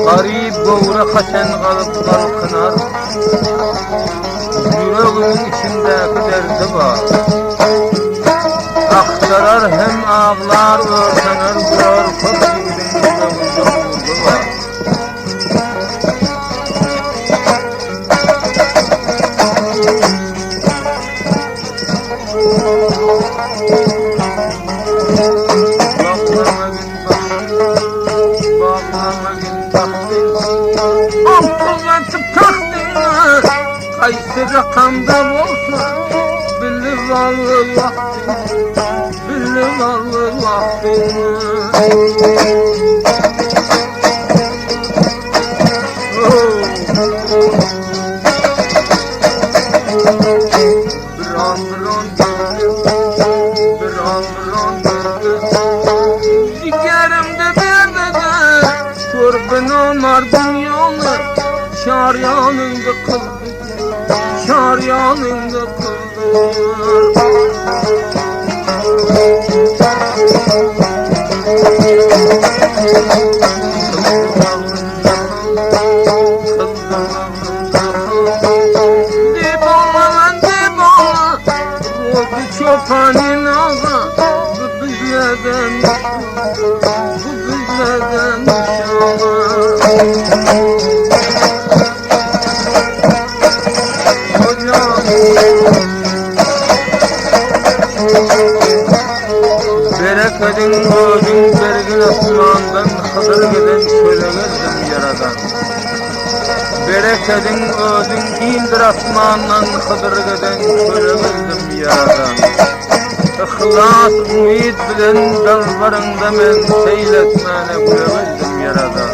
Garip boğra kaçan kalıp kalkınar, yüreğimin içindeki derdi var. Aktarar hem ağlar örtener, korkup yüreğimde yüreğimde var. Qaysi raqamda bo'lsa bilib ol vaqtini biron jigarimda berdida ko'rgin onar dunyoni shar yoningda qildi şar yanında kıldır. Dibala, rodu çopanin ağa, bu bizlerden Berekedin gözün bergin asmandan Hıdır giden çöle geldim yaradan. Berekedin gözün indir asmandan Hıdır giden çöle geldim yaradan. İhlas ümid bilen dalbarında men seyletmene güle geldim yaradan.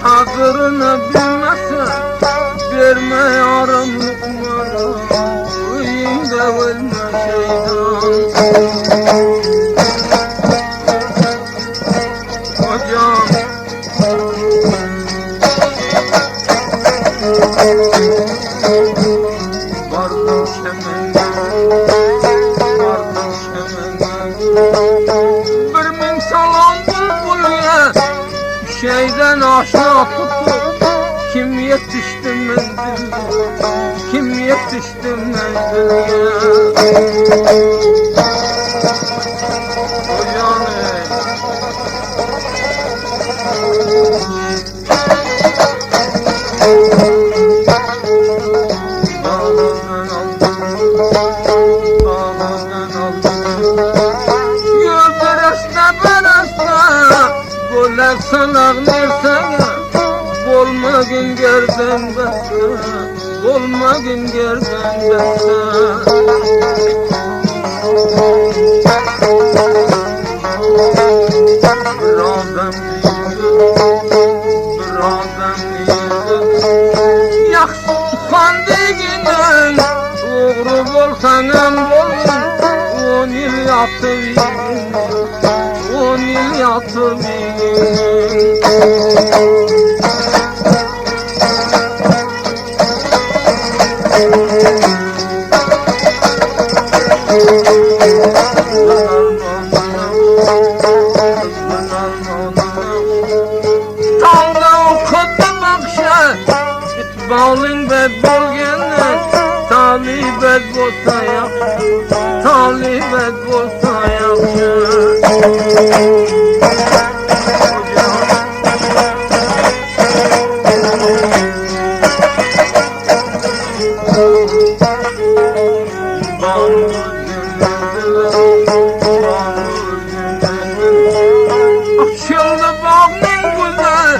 Kadırını bilmezse verme yarım lukmana, uyumda ölme şeytan. Hocam vardım şemende, bir min salam bulbulya şeyden aşağı tutup kim yetişti menzilge, kim yetişti menzilge. O yani bağlardan aldım, Göldereste bereste Bolaksan ağlarsana, bolmagin gerden beste, bolmagin gerden beste. Birazdan yiydi, yaxşı tutan deginin, oğru bolsan hem bolun, 10 yıl yatıp yedin, 10 yıl yatıp yedin. Bağlın bed bolgenler, talibet bolsa yaxşı, talibet bolsa yaxşı. Açıldı bağın güzel,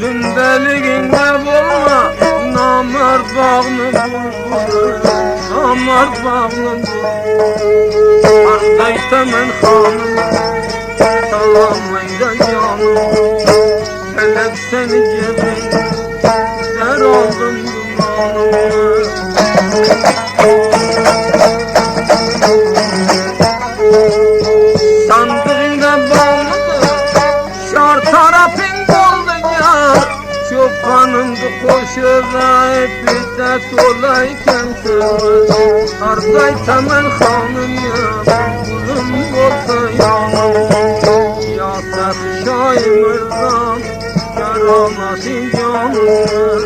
zündeliginde bolma, namert bağını bulbul, namert bağını bulbul. Ardaysa men hanım, salamayda canım, felek seni cebin, der oldun dumanımı. Sandığında bağlıdır, şar tarafın oldu ya, Kanımdı koşuza epidət olayken sürmez Arzay temel hanım ya Kulum olsa yanım Ya səx şaimırdan Keramasın canım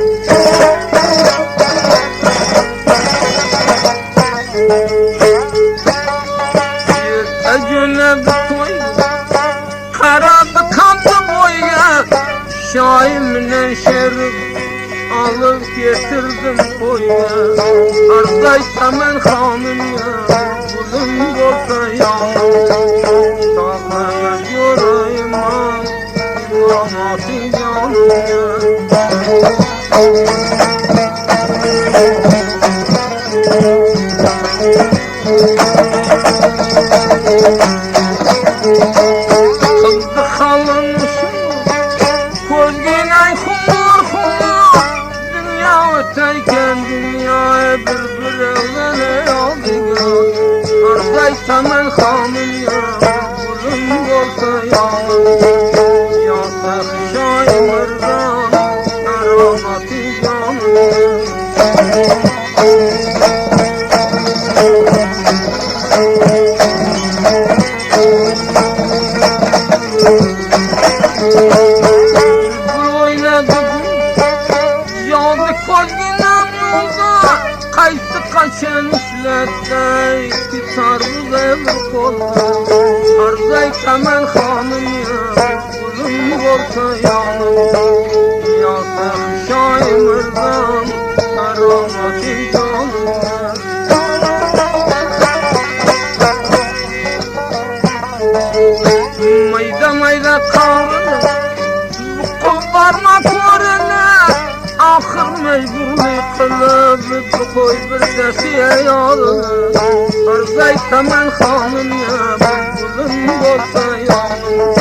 Ecüne bir toy Karadı kandı boya Şaimle şerif alıp getirdim koya Arzay temel hanım ya Kulum olsa yanım Sağlara göreyim an Keramasın canım ya Kızdı kalınmışım Kozginay humur humur Dünya öteyken dünyaya bir evlene aldı Arzay temel hanım ya Kulum olsa yanım Ya səx şaimırdan Keramatı canım Kayısı kaçan işlette Gitarı verir kolda Arzay temel hanım ya Kulum olsa yanım Ya səx şaimırdan Keramatı canım Mayda mayda kalır Bu kullarına korene Ahır mecburlu kılıp Koy bir sesiye yalını Arzay temel hanım ya Kulum olsa yanım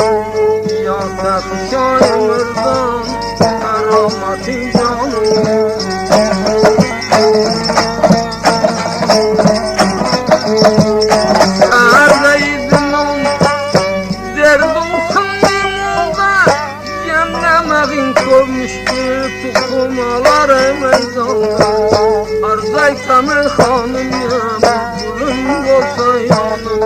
Ya səx şaimırdan Keramatı canım Erdeydin on Derdi olsun dinimde Cemlemeğin koymuştur Tukumalar emezanda Arzay temel hanım ya Kulum olsa yanım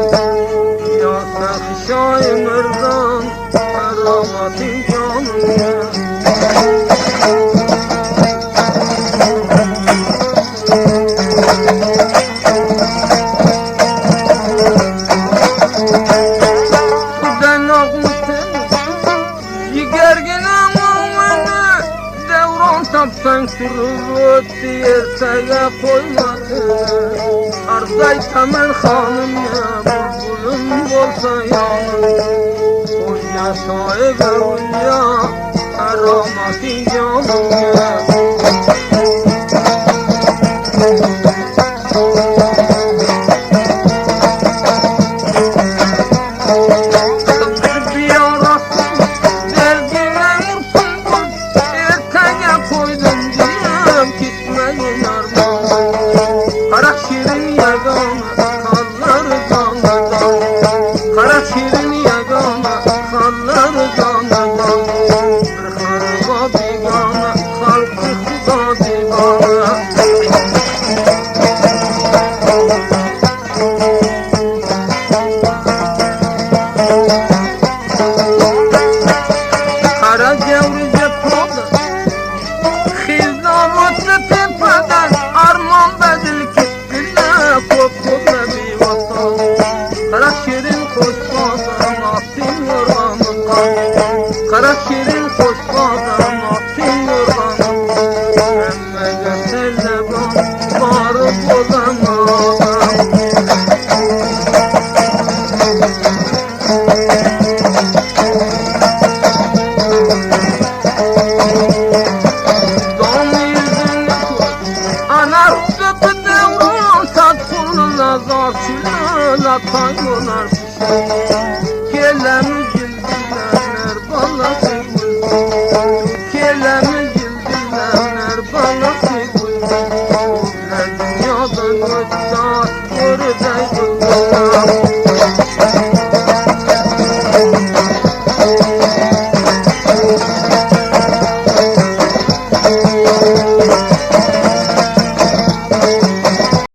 Ya səx şaimırdan Keramatı canım ya Ben ağmıştım Yigerginem olmadı Devran tapsan sürür Diyerteye koymadı Arzay temel hanım ya Kulum olsa yanım Konya sahibi Ulya Keramatı canım ya Kara şirin yagana kalları canlıdan Kara şirin yagana kalları canlıdan Bir harba bigana halkı